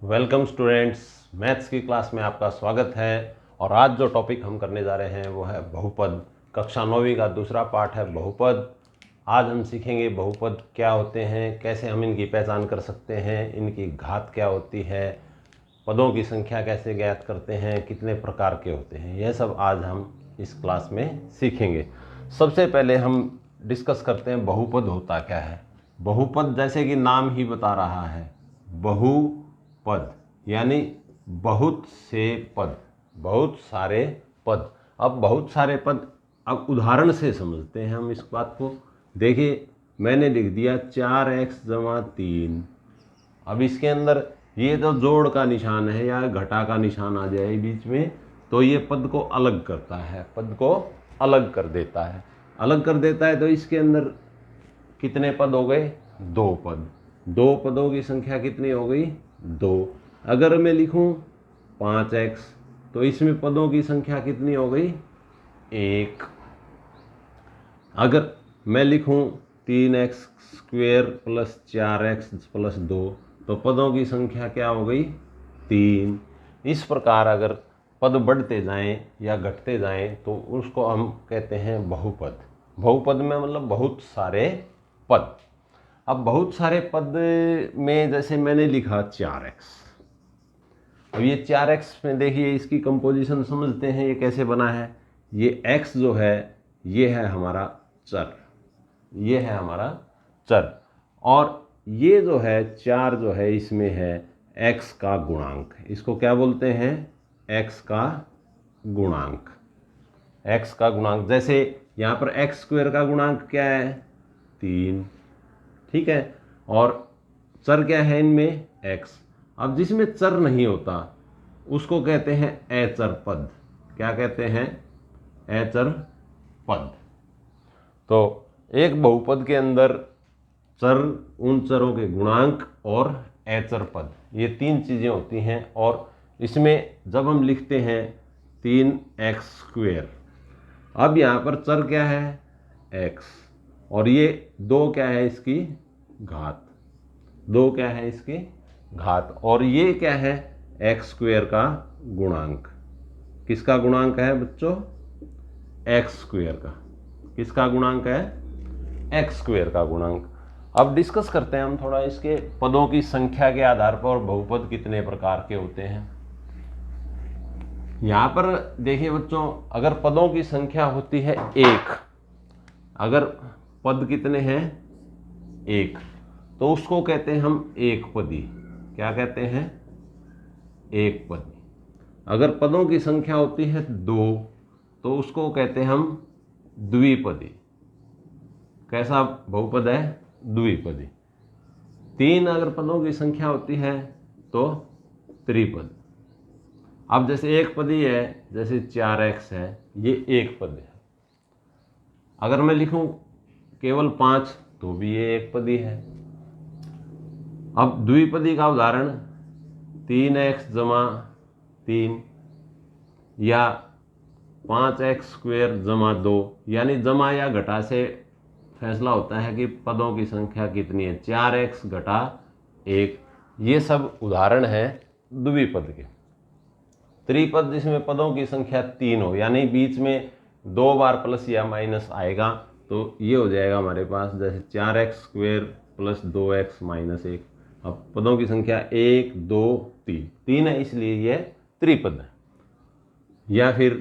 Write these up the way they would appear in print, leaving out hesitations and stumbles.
Welcome students, maths की class में आपका स्वागत है। और आज जो टॉपिक हम करने जा रहे हैं वो है बहुपद। कक्षा 9वीं का दूसरा पार्ट है बहुपद। आज हम सीखेंगे बहुपद क्या होते हैं, कैसे हम इनकी पहचान कर सकते हैं, इनकी घात क्या होती है, पदों की संख्या कैसे ज्ञात करते हैं, कितने प्रकार के होते हैं, यह सब आज हम इस क्लास में सीखेंगे। सबसे पहले हम डिस्कस करते हैं बहुपद होता क्या है। बहुपद जैसे कि नाम ही बता रहा है, बहुपद यानी बहुत से पद, बहुत सारे पद। अब बहुत सारे पद, अब उदाहरण से समझते हैं हम इस बात को। देखिए, मैंने लिख दिया 4x = 3। अब इसके अंदर ये तो जोड़ का निशान है या घटा का निशान आ जाए बीच में, तो ये पद को अलग करता है, पद को अलग कर देता है। अलग कर देता है तो इसके अंदर कितने पद हो गए? 2 पद। 2 पदों की संख्या कितनी हो गई? 2। अगर मैं लिखूं 5x तो इसमें पदों की संख्या कितनी हो गई? 1। अगर मैं लिखूं 3x² + 4x + 2 तो पदों की संख्या क्या हो गई? 3। इस प्रकार अगर पद बढ़ते जाएं या घटते जाएं तो उसको हम कहते हैं बहुपद। बहुपद में मतलब बहुत सारे पद। अब बहुत सारे पद में जैसे मैंने लिखा 4x। अब ये 4x में देखिए, इसकी कंपोजिशन समझते हैं ये कैसे बना है। ये x जो है ये है हमारा चर, ये है हमारा चर। और ये जो है 4 जो है इसमें है x का गुणांक। इसको क्या बोलते हैं? x का गुणांक। x का गुणांक, जैसे यहाँ पर x² का गुणांक क्या है? 3। ठीक है। और चर क्या है इनमें? x। अब जिसमें चर नहीं होता उसको कहते हैं अचर पद। क्या कहते हैं? अचर पद। तो एक बहुपद के अंदर चर, उन चरों के गुणांक और अचर पद, ये 3 चीज़ें होती हैं। और इसमें जब हम लिखते हैं 3x², अब यहाँ पर चर क्या है? x। और ये 2 क्या है? इसकी घात। 2 क्या है? इसकी घात। और ये क्या है? x² का गुणांक। किसका गुणांक है बच्चों? x² का। किसका गुणांक है? x² का गुणांक। अब डिस्कस करते हैं हम थोड़ा इसके पदों की संख्या के आधार पर बहुपद कितने प्रकार के होते हैं। यहाँ पर देखिए बच्चों, अगर पदों की संख्या होती है 1, अगर पद कितने हैं? 1, तो उसको कहते हैं हम एक पदी। क्या कहते हैं? एक पदी। अगर पदों की संख्या होती है 2 तो उसको कहते हैं हम द्विपदी। कैसा बहुपद है? द्विपदी। 3 अगर पदों की संख्या होती है तो त्रिपद। अब जैसे एक पदी है, जैसे 4x है, ये एक पद है। अगर मैं लिखूं केवल 5 तो भी ये एक पदी है। अब द्विपदी का उदाहरण 3x = 3 या 5x² = 2, यानी जमा या घटा से फैसला होता है कि पदों की संख्या कितनी है। 4x - 1, ये सब उदाहरण है द्विपद के। त्रिपद जिसमें पदों की संख्या 3 हो, यानी बीच में 2 बार प्लस या माइनस आएगा, तो ये हो जाएगा हमारे पास जैसे 4x² + 2x - 1। अब पदों की संख्या 1, 2, 3 है, इसलिए यह त्रिपद है। या फिर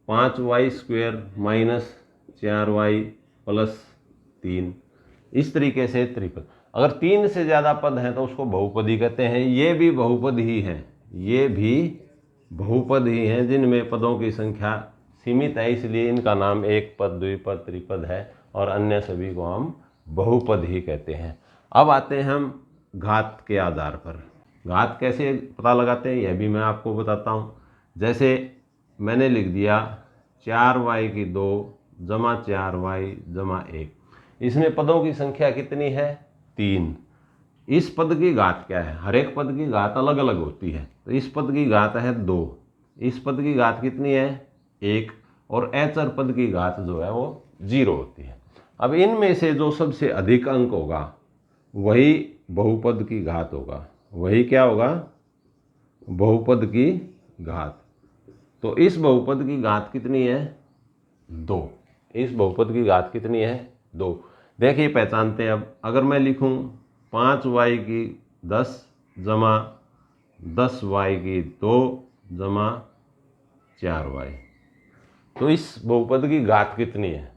5y² - 4y + 3, इस तरीके से त्रिपद। अगर 3 से ज़्यादा पद हैं तो उसको बहुपदी कहते हैं। ये भी बहुपद ही हैं, ये भी बहुपद ही हैं जिनमें पदों की संख्या सीमित है, इसलिए इनका नाम एक पद, द्विपद, त्रिपद है। और अन्य सभी को हम बहुपद ही कहते हैं। अब आते हैं हम घात के आधार पर। घात कैसे पता लगाते हैं यह भी मैं आपको बताता हूँ। जैसे मैंने लिख दिया 4y2 = 4y = 1। इसमें पदों की संख्या कितनी है? 3। इस पद की घात क्या है? हर एक पद की घात अलग अलग होती है। तो इस पद की घात है 2, इस पद की घात कितनी है? 1, और अचर पद की घात जो है वो 0 होती है। अब इनमें से जो सबसे अधिक अंक होगा वही बहुपद की घात होगा। वही क्या होगा, बहुपद की घात। तो इस बहुपद की घात कितनी है, 2। इस बहुपद की घात कितनी है, 2। देखिए पहचानते हैं अब, अगर मैं लिखूं 5y की 10 जमा 10y की 2 जमा 4y, तो इस बहुपद की घात कितनी है,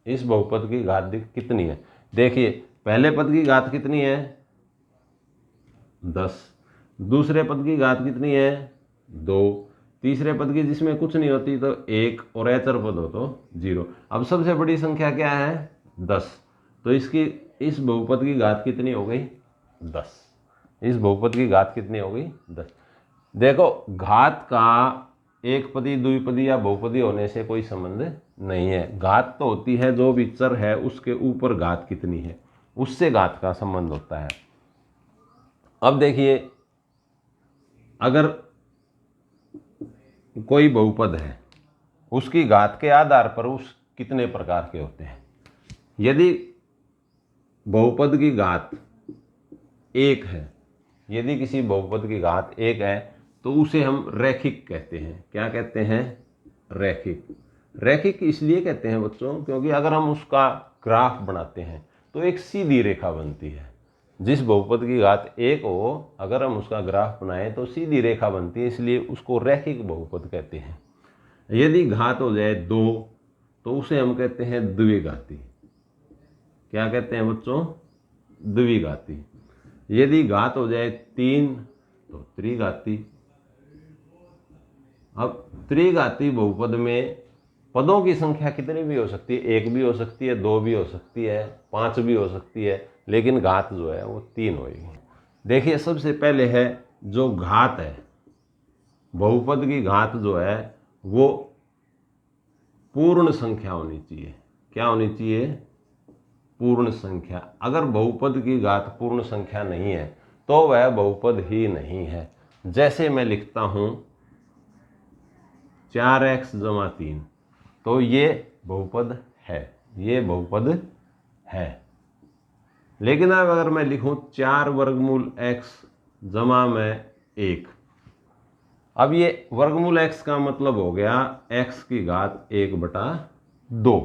इस बहुपद की घात कितनी है। देखिए पहले पद की घात कितनी है, 10, दूसरे पद की घात कितनी है, 2, तीसरे पद की जिसमें कुछ नहीं होती तो 1, और एतर पद हो तो 0। अब सबसे बड़ी संख्या क्या है, 10, तो इसकी इस बहुपद की घात कितनी हो गई, 10। इस बहुपद की घात कितनी हो गई, 10। देखो घात का एक पदी द्विपदी या बहुपदी होने से कोई संबंध नहीं है, घात तो होती है जो भी चर है उसके ऊपर घात कितनी है, उससे घात का संबंध होता है। अब देखिए अगर कोई बहुपद है, उसकी घात के आधार पर उस कितने प्रकार के होते हैं। यदि बहुपद की घात 1 है, यदि किसी बहुपद की घात 1 है तो उसे हम रैखिक कहते हैं। क्या कहते हैं, रैखिक। रैखिक इसलिए कहते हैं बच्चों क्योंकि अगर हम उसका ग्राफ बनाते हैं तो एक सीधी रेखा बनती है। जिस बहुपद की घात 1 हो, अगर हम उसका ग्राफ बनाएं तो सीधी रेखा बनती है, इसलिए उसको रैखिक बहुपद कहते हैं। यदि घात हो जाए 2 तो उसे हम कहते हैं द्विघाती। क्या कहते हैं बच्चों, द्विघाती। यदि घात हो जाए 3 तो त्रिघाती। अब त्रिघाती बहुपद में पदों की संख्या कितनी भी हो सकती है, 1 भी हो सकती है, 2 भी हो सकती है, 5 भी हो सकती है, लेकिन घात जो है वो 3 होगी। देखिए सबसे पहले है जो घात है, बहुपद की घात जो है वो पूर्ण संख्या होनी चाहिए। क्या होनी चाहिए, पूर्ण संख्या। अगर बहुपद की घात पूर्ण संख्या नहीं है तो वह बहुपद ही नहीं है। जैसे मैं लिखता हूं 4x जमा 3, तो ये बहुपद है, ये बहुपद है। लेकिन अब अगर मैं लिखूं 4 वर्गमूल x जमा में 1, अब ये वर्गमूल x का मतलब हो गया x की घात 1/2।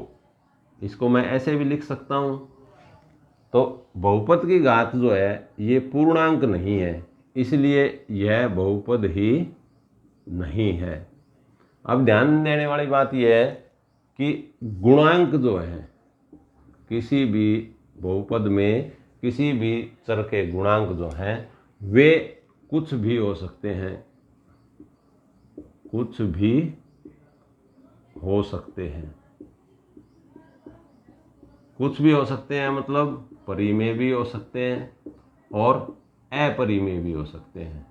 इसको मैं ऐसे भी लिख सकता हूं। तो बहुपद की घात जो है ये पूर्णांक नहीं है, इसलिए यह बहुपद ही नहीं है। अब ध्यान देने वाली बात यह है कि गुणांक जो है, किसी भी बहुपद में किसी भी चर के गुणांक जो हैं वे कुछ भी हो सकते हैं, कुछ भी हो सकते हैं। कुछ भी हो सकते हैं मतलब परिमेय भी हो सकते हैं और अपरिमेय भी हो सकते हैं।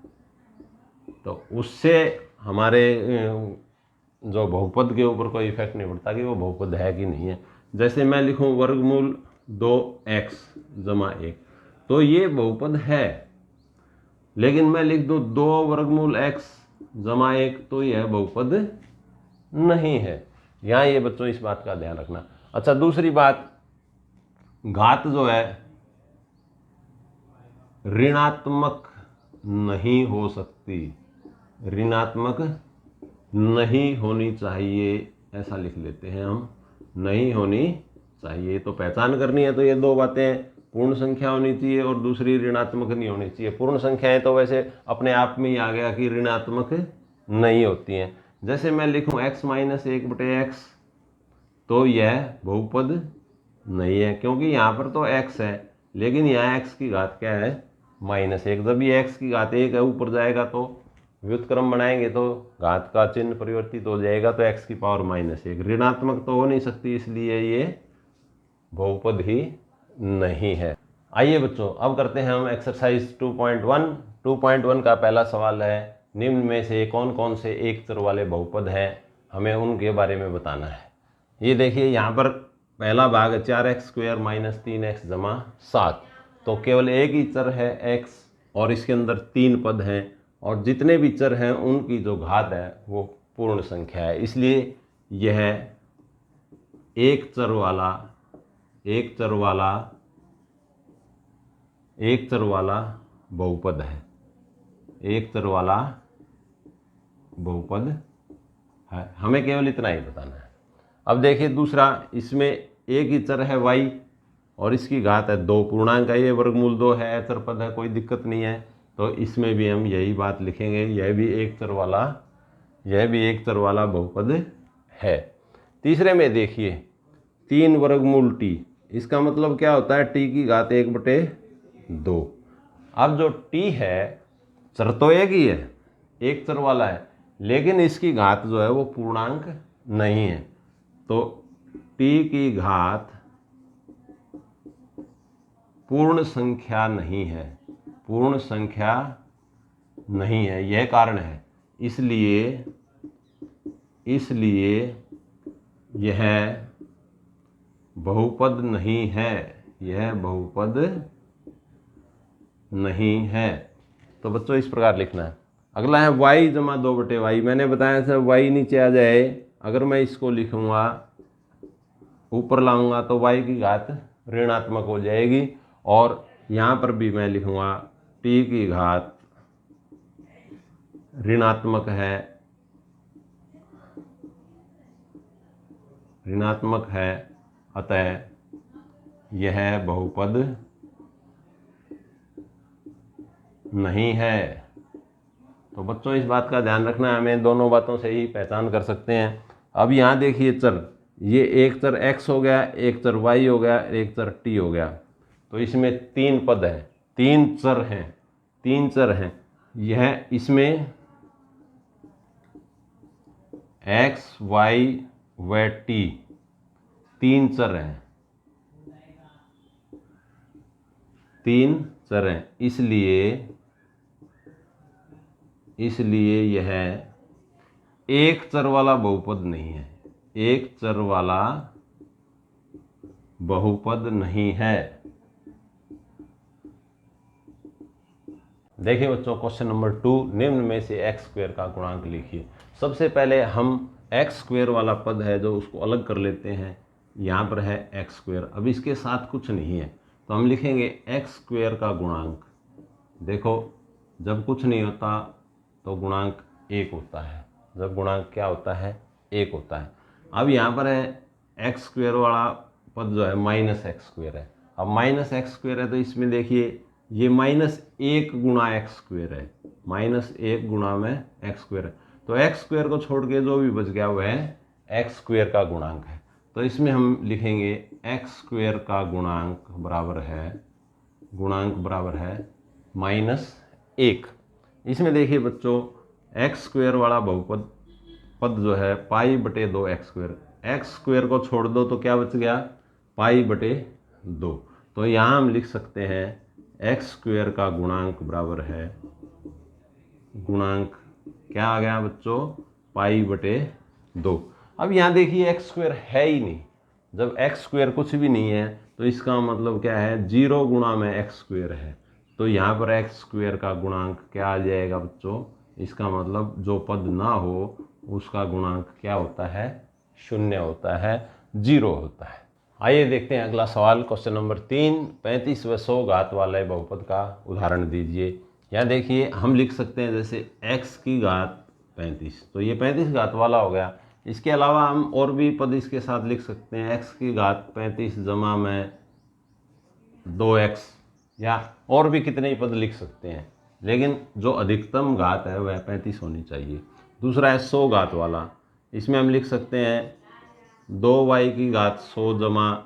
तो उससे हमारे जो बहुपद के ऊपर कोई इफेक्ट नहीं पड़ता कि वो बहुपद है कि नहीं है। जैसे मैं लिखूं वर्गमूल 2x जमा 1, तो ये बहुपद है। लेकिन मैं लिख दूं 2 वर्गमूल x जमा 1, तो यह बहुपद नहीं है। यहाँ ये बच्चों इस बात का ध्यान रखना। अच्छा दूसरी बात, घात जो है ऋणात्मक नहीं हो सकती, ऋणात्मक नहीं होनी चाहिए, ऐसा लिख लेते हैं हम, नहीं होनी चाहिए। तो पहचान करनी है तो ये दो बातें, पूर्ण संख्या होनी चाहिए और दूसरी ऋणात्मक नहीं होनी चाहिए। पूर्ण संख्याएं तो वैसे अपने आप में ही आ गया कि ऋणात्मक नहीं होती हैं। जैसे मैं लिखूं x - 1/x, तो यह बहुपद नहीं है क्योंकि यहाँ पर तो x है, लेकिन यहाँ x की घात क्या है, -1। जब ये x की घात 1 है ऊपर जाएगा तो व्युत्क्रम बनाएंगे तो घात का चिन्ह परिवर्तित हो जाएगा, तो x की पावर -1 ऋणात्मक तो हो नहीं सकती, इसलिए ये बहुपद ही नहीं है। आइए बच्चों अब करते हैं हम एक्सरसाइज 2.1। 2.1 का पहला सवाल है, निम्न में से कौन कौन से एक चर वाले बहुपद हैं, हमें उनके बारे में बताना है। ये देखिए यहाँ पर पहला भाग है 4x² - 3x जमा 7, तो केवल एक ही चर है x और इसके अंदर 3 पद हैं और जितने भी चर हैं उनकी जो घात है वो पूर्ण संख्या है, इसलिए यह एक चर वाला बहुपद है। एक चर वाला बहुपद है। हमें केवल इतना ही बताना है। अब देखिए दूसरा, इसमें एक ही चर है y और इसकी घात है 2, पूर्णांक है, ये वर्गमूल 2 है, अचर पद है, कोई दिक्कत नहीं है। तो इसमें भी हम यही बात लिखेंगे, यह भी एक चर वाला बहुपद है। तीसरे में देखिए 3 वर्गमूल t, इसका मतलब क्या होता है, t की घात 1/2। अब जो t है, चर तो एक ही है, एक चर वाला है, लेकिन इसकी घात जो है वो पूर्णांक नहीं है। तो t की घात पूर्ण संख्या नहीं है, पूर्ण संख्या नहीं है, यह कारण है। इसलिए यह बहुपद नहीं है, यह बहुपद नहीं है। तो बच्चों इस प्रकार लिखना है। अगला है y जमा 2/y। मैंने बताया था y नीचे आ जाए, अगर मैं इसको लिखूंगा ऊपर लाऊंगा तो y की घात ऋणात्मक हो जाएगी, और यहाँ पर भी मैं लिखूंगा t की घात ऋणात्मक है, अतः यह बहुपद नहीं है। तो बच्चों इस बात का ध्यान रखना है, हमें दोनों बातों से ही पहचान कर सकते हैं। अब यहाँ देखिए चर, ये एक चर x हो गया, एक चर y हो गया, एक चर t हो गया। तो इसमें 3 पद हैं, 3 चर हैं। यह इसमें x, y व t 3 चर हैं, 3 चर हैं। इसलिए यह एक चर वाला बहुपद नहीं है, एक चर वाला बहुपद नहीं है। देखिए बच्चों क्वेश्चन नंबर 2, निम्न में से x² का गुणांक लिखिए। सबसे पहले हम x² वाला पद है जो उसको अलग कर लेते हैं। यहाँ पर है x², अब इसके साथ कुछ नहीं है तो हम लिखेंगे x² का गुणांक। देखो जब कुछ नहीं होता तो गुणांक 1 होता है, जब गुणांक क्या होता है, 1 होता है। अब यहाँ पर है x² वाला पद जो है -x² है। अब -x² है तो इसमें देखिए ये -1 गुणा x² है, -1 गुणा में x² है। तो x² को छोड़ के जो भी बच गया वह x² का गुणांक है। तो इसमें हम लिखेंगे x² का गुणांक बराबर है -1। इसमें देखिए बच्चों x² वाला बहुपद पद जो है π/2x², x² को छोड़ दो तो क्या बच गया, π/2। तो यहाँ हम लिख सकते हैं x² का गुणांक बराबर है, गुणांक क्या आ गया बच्चों, π/2। अब यहाँ देखिए x² है ही नहीं, जब x² कुछ भी नहीं है तो इसका मतलब क्या है, 0 गुणा में x² है। तो यहाँ पर x² का गुणांक क्या आ जाएगा बच्चों, इसका मतलब जो पद ना हो उसका गुणांक क्या होता है, 0 होता है, 0 होता है। आइए देखते हैं अगला सवाल, क्वेश्चन नंबर 3, 35 व 100 घात वाले बहुपद का उदाहरण दीजिए। यहाँ देखिए हम लिख सकते हैं जैसे x की घात 35, तो ये 35 घात वाला हो गया। इसके अलावा हम और भी पद इसके साथ लिख सकते हैं, x की घात 35 जमा में 2x, या और भी कितने ही पद लिख सकते हैं, लेकिन जो अधिकतम घात है वह 35 होनी चाहिए। दूसरा है 100 घात वाला, इसमें हम लिख सकते हैं 2y की घात 100 जमा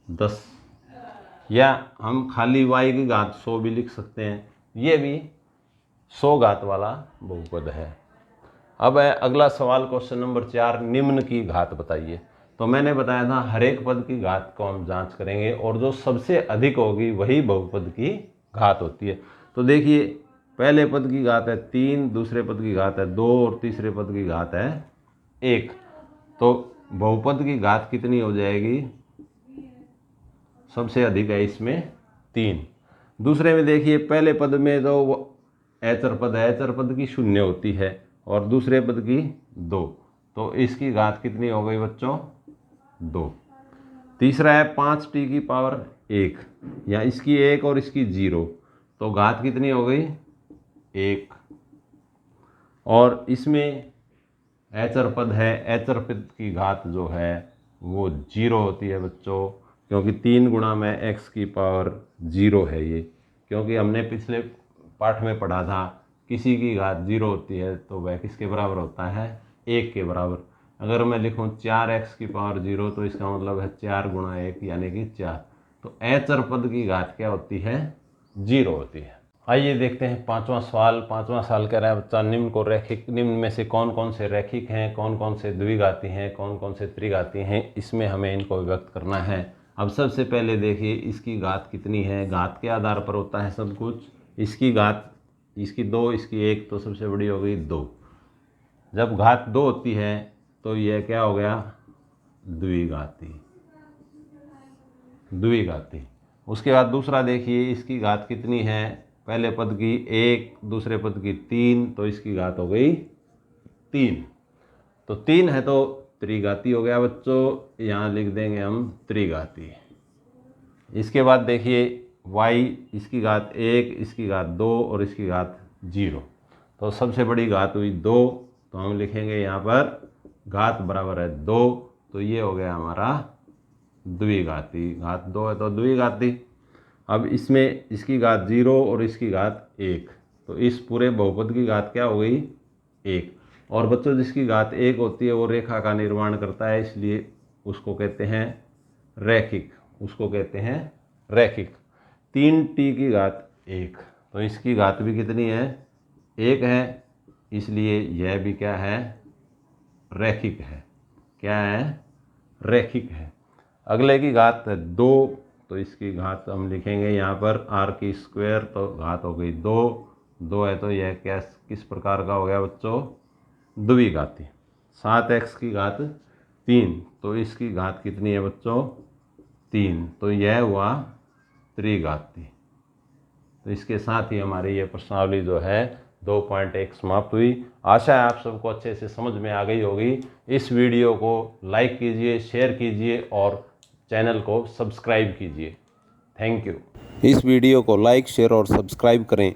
10, या हम खाली y की घात 100 भी लिख सकते हैं, ये भी 100 घात वाला बहुपद है। अब है अगला सवाल, क्वेश्चन नंबर 4, निम्न की घात बताइए। तो मैंने बताया था हर एक पद की घात को हम जांच करेंगे और जो सबसे अधिक होगी वही बहुपद की घात होती है। तो देखिए पहले पद की घात है 3, दूसरे पद की घात है 2 और तीसरे पद की घात है 1। तो बहुपद की घात कितनी हो जाएगी, सबसे अधिक है इसमें 3। दूसरे में देखिए पहले पद में तो एचर पद है, एचर पद की 0 होती है और दूसरे पद की 2, तो इसकी घात कितनी हो गई बच्चों, 2। तीसरा है 5t की पावर 1, या इसकी 1 और इसकी 0, तो घात कितनी हो गई, 1। और इसमें एचर पद है, एचर पद की घात जो है वो 0 होती है बच्चों, क्योंकि 3 गुणा में x की पावर 0 है ये। क्योंकि हमने पिछले पाठ में पढ़ा था किसी की घात 0 होती है तो वह किसके बराबर होता है, 1 के बराबर। अगर मैं लिखूं 4x की पावर 0 तो इसका मतलब है 4 गुणा 1 यानी कि 4। तो एचर पद की घात क्या होती है, 0 होती है। आइए देखते हैं पांचवा सवाल। पांचवा सवाल कह रहा है बच्चा निम्न में से कौन कौन से रैखिक हैं, कौन कौन से द्विघाती हैं, कौन कौन से त्रिघाती हैं, इसमें हमें इनको व्यक्त करना है। अब सबसे पहले देखिए इसकी घात कितनी है। घात के आधार पर होता है सब कुछ। इसकी घात, इसकी 2, इसकी 1, तो सबसे बड़ी हो गई 2। जब घात 2 होती है तो यह क्या हो गया, द्विघाती। द्विघाती। उसके बाद दूसरा देखिए इसकी घात कितनी है, पहले पद की 1, दूसरे पद की 3, तो इसकी घात हो गई 3। तो 3 है तो त्रिघाती हो गया बच्चों, यहाँ लिख देंगे हम त्रिघाती। इसके बाद देखिए y, इसकी घात 1, इसकी घात 2 और इसकी घात 0। तो सबसे बड़ी घात हुई 2, तो हम लिखेंगे यहाँ पर घात बराबर है 2, तो ये हो गया हमारा द्विघाती। घात 2 है तो द्विघाती। अब इसमें इसकी घात 0 और इसकी घात 1, तो इस पूरे बहुपद की घात क्या हो गई, 1। और बच्चों जिसकी घात 1 होती है वो रेखा का निर्माण करता है, इसलिए उसको कहते हैं रैखिक। उसको कहते हैं रैखिक। 3t की घात 1, तो इसकी घात भी कितनी है, 1 है, इसलिए यह भी क्या है, रैखिक है। क्या है, रैखिक है। अगले की घात 2, तो इसकी घात हम लिखेंगे यहाँ पर r की स्क्वायर, तो घात हो गई 2। 2 है तो यह क्या किस प्रकार का हो गया बच्चों, द्विघाती। 7x की घात 3, तो इसकी घात कितनी है बच्चों, 3, तो यह हुआ त्रिघाती। तो इसके साथ ही हमारी ये प्रश्नावली जो है 2.1 समाप्त हुई। आशा है आप सबको अच्छे से समझ में आ गई होगी। इस वीडियो को लाइक कीजिए, शेयर कीजिए और चैनल को सब्सक्राइब कीजिए। Thank you. इस वीडियो को लाइक, शेयर और सब्सक्राइब करें